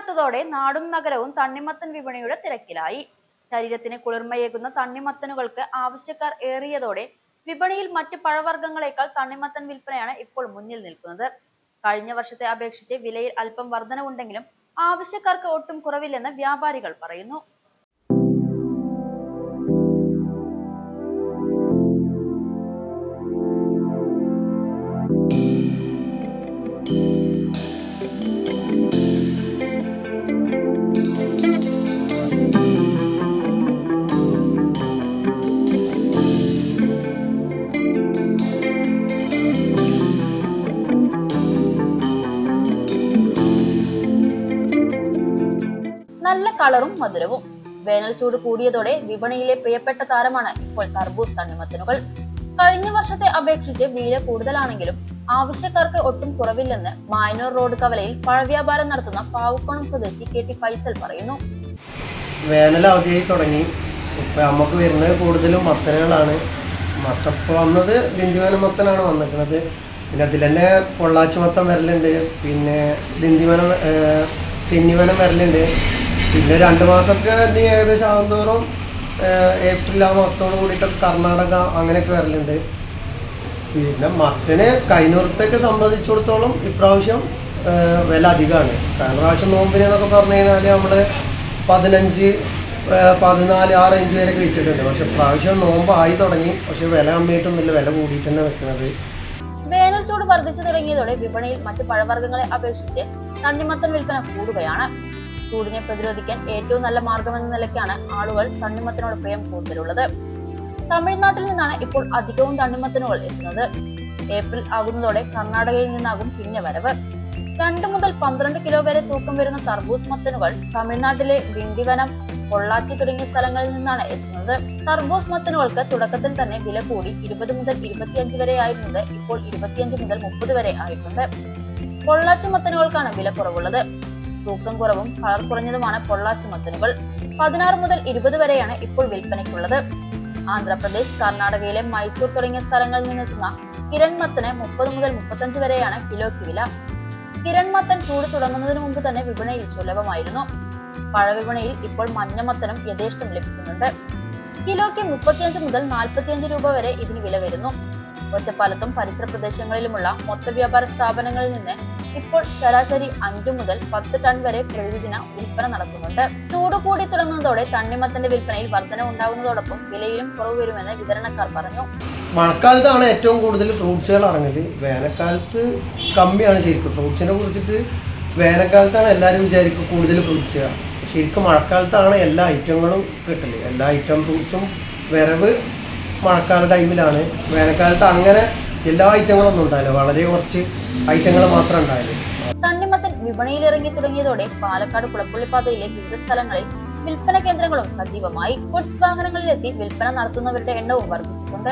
കടുത്തതോടെ നാടും നഗരവും തണ്ണിമത്തൻ വിപണിയുടെ തിരക്കിലായി. ശരീരത്തിന് കുളിർമയേകുന്ന തണ്ണിമത്തനുകൾക്ക് ആവശ്യക്കാർ ഏറിയതോടെ വിപണിയിൽ മറ്റ് പഴവർഗ്ഗങ്ങളെക്കാൾ തണ്ണിമത്തൻ വിൽപ്പനയാണ് ഇപ്പോൾ മുന്നിൽ നിൽക്കുന്നത്. കഴിഞ്ഞ വർഷത്തെ അപേക്ഷിച്ച് വിലയിൽ അല്പം വർധനവുണ്ടെങ്കിലും ആവശ്യക്കാർക്ക് ഒട്ടും കുറവില്ലെന്ന് വ്യാപാരികൾ പറയുന്നു. നല്ല കളറും മധുരവും. വേനൽ ചൂട് കൂടിയതോടെ വിപണിയിലെ പ്രിയപ്പെട്ട താരമാണ് ഇപ്പോൾ തർബൂസ് തണ്ണിമത്തനുകൾ. കഴിഞ്ഞ വർഷത്തെ അപേക്ഷിച്ച് വില കൂടുതലാണെങ്കിലും ആവശ്യക്കാർക്ക് ഒട്ടും കുറവില്ലെന്ന് മായന്നൂർ റോഡ് കവലയിൽ പഴവ്യാപാരം നടത്തുന്ന പാവുക്കോണം സ്വദേശി KT ഫൈസൽ പറയുന്നു. വേനൽ അവധിയായി തുടങ്ങി. ഇപ്പൊ നമുക്ക് വരുന്നത് കൂടുതലും മത്തനുകളാണ്. മത്തപ്പോ വന്നത് ദിന്തിവനം മത്തനാണ് വന്നിരിക്കുന്നത്. പിന്നെ അതിൽ തന്നെ പൊള്ളാച്ചി മത്തം വരലുണ്ട്, പിന്നെ ദിന്തിവനം തെന്നിവനം വരലുണ്ട്. പിന്നെ 2 മാസമൊക്കെ ഏകദേശം ആകുന്തോറും ഏപ്രിൽ ആ മാസത്തോട് കൂടിയിട്ടൊക്കെ കർണാടക അങ്ങനെയൊക്കെ വരലുണ്ട്. പിന്നെ മത്തന് കഴിഞ്ഞ വർഷത്തേക്ക് സംബന്ധിച്ചിടത്തോളം ഇപ്രാവശ്യം വില അധികമാണ്. കഴിഞ്ഞ പ്രാവശ്യം നോമ്പിനെന്നൊക്കെ പറഞ്ഞു കഴിഞ്ഞാൽ നമ്മൾ 15, 14 ആ റേഞ്ച് വരെയൊക്കെ വിറ്റിട്ടുണ്ട്. പക്ഷെ ഇപ്രാവശ്യം നോമ്പായി തുടങ്ങി. പക്ഷെ വില കമ്മിയായിട്ടൊന്നുമില്ല, വില കൂടിയിട്ട് തന്നെ നിൽക്കുന്നത്. വേനൽ ചൂട് വർദ്ധിച്ചു തുടങ്ങിയതോടെ വിപണിയിൽ മറ്റ് പഴവർഗ്ഗങ്ങളെ അപേക്ഷിച്ച് തണ്ണിമത്തൻ വിൽപ്പന കൂടുകയാണ്. ചൂടിനെ പ്രതിരോധിക്കാൻ ഏറ്റവും നല്ല മാർഗമെന്ന നിലയ്ക്കാണ് ആളുകൾ തണ്ണിമത്തനോട് പ്രിയം കൂടുതലുള്ളത്. തമിഴ്നാട്ടിൽ നിന്നാണ് ഇപ്പോൾ അധികവും തണ്ണിമത്തനുകൾ എത്തുന്നത്. ഏപ്രിൽ ആകുന്നതോടെ കർണാടകയിൽ നിന്നാകും പിന്നെ വരവ്. 2 മുതൽ 12 കിലോ വരെ തൂക്കം വരുന്ന തർബൂസ് മത്തനുകൾ തമിഴ്നാട്ടിലെ ദിണ്ടിവനം, പൊള്ളാച്ചി തുടങ്ങിയ സ്ഥലങ്ങളിൽ നിന്നാണ് എത്തുന്നത്. തർബൂസ് മത്തനുകൾക്ക് തുടക്കത്തിൽ തന്നെ വില കൂടി 20 മുതൽ 25 വരെ ആയിരുന്നത് ഇപ്പോൾ 25 മുതൽ 30 വരെ ആയിട്ടുണ്ട്. പൊള്ളാച്ചി മത്തനുകൾക്കാണ് വില കുറവുള്ളത്. തൂക്കം കുറവും കളർ കുറഞ്ഞതുമാണ് പൊള്ളാച്ചി മത്തനുകൾ. 16 മുതൽ 20 വരെയാണ് ഇപ്പോൾ വിൽപ്പനയ്ക്കുള്ളത്. ആന്ധ്രാപ്രദേശ്, കർണാടകയിലെ മൈസൂർ തുടങ്ങിയ സ്ഥലങ്ങളിൽ നിന്നെത്തുന്ന കിരൺ മത്തന് 30 മുതൽ 35 വരെയാണ് കിലോയ്ക്ക് വില. കിരൺ മത്തൻ ചൂട് തുടങ്ങുന്നതിന് മുമ്പ് തന്നെ വിപണിയിൽ സുലഭമായിരുന്നു. പഴവിപണിയിൽ ഇപ്പോൾ മഞ്ഞമത്തനും യഥേഷ്ടം ലഭിക്കുന്നുണ്ട്. കിലോയ്ക്ക് 35 മുതൽ 45 രൂപ വരെ ഇതിന് വില വരുന്നു. ഒറ്റപ്പാലത്തും പരിസര പ്രദേശങ്ങളിലുമുള്ള മൊത്ത വ്യാപാര സ്ഥാപനങ്ങളിൽ നിന്ന് ഇപ്പോൾ ശരാശരി 5 മുതൽ 10 ടൺ വരെ പ്രതിദിന വിൽപ്പന നടക്കുന്നുണ്ട്. ചൂട് കൂടി തുടങ്ങുന്നതോടെ തണ്ണിമത്തന്റെ വിൽപ്പനയിൽ വർധന ഉണ്ടാകുന്നതോടൊപ്പം വിലയിലും കുറവ് വരുമെന്ന് വിതരണക്കാർ പറഞ്ഞു. മഴക്കാലത്താണ് ഏറ്റവും കൂടുതൽ ഫ്രൂട്ട്സുകൾ ഇറങ്ങല്. വേനൽക്കാലത്ത് കമ്മിയാണ്. ശരിക്കും ഫ്രൂട്ട്സിനെ കുറിച്ചിട്ട് വേനൽക്കാലത്താണ് എല്ലാവരും വിചാരിക്കും കൂടുതൽ ഫ്രൂട്ട്സ്. ശരിക്കും മഴക്കാലത്താണ് എല്ലാ ഐറ്റങ്ങളും കിട്ടല്. എല്ലാ ഐറ്റം ഫ്രൂട്ട്സും വരവ് മഴക്കാല ടൈമിലാണ്. വേനൽക്കാലത്ത് അങ്ങനെ എല്ലാ ഐറ്റങ്ങളൊന്നും ഉണ്ടാവില്ല, വളരെ കുറച്ച് ഐറ്റങ്ങൾ മാത്രം ഉണ്ടാവില്ല. തണ്ണിമത്തൻ വിപണിയിൽ ഇറങ്ങി തുടങ്ങിയതോടെ പാലക്കാട് കുളപ്പുള്ളിപ്പാതയിലെ വിവിധ സ്ഥലങ്ങളിൽ വിൽപ്പന കേന്ദ്രങ്ങളും സജീവമായി. ഗുഡ്സ് വാഹനങ്ങളിലെത്തി വിൽപ്പന നടത്തുന്നവരുടെ എണ്ണവും വർദ്ധിച്ചിട്ടുണ്ട്.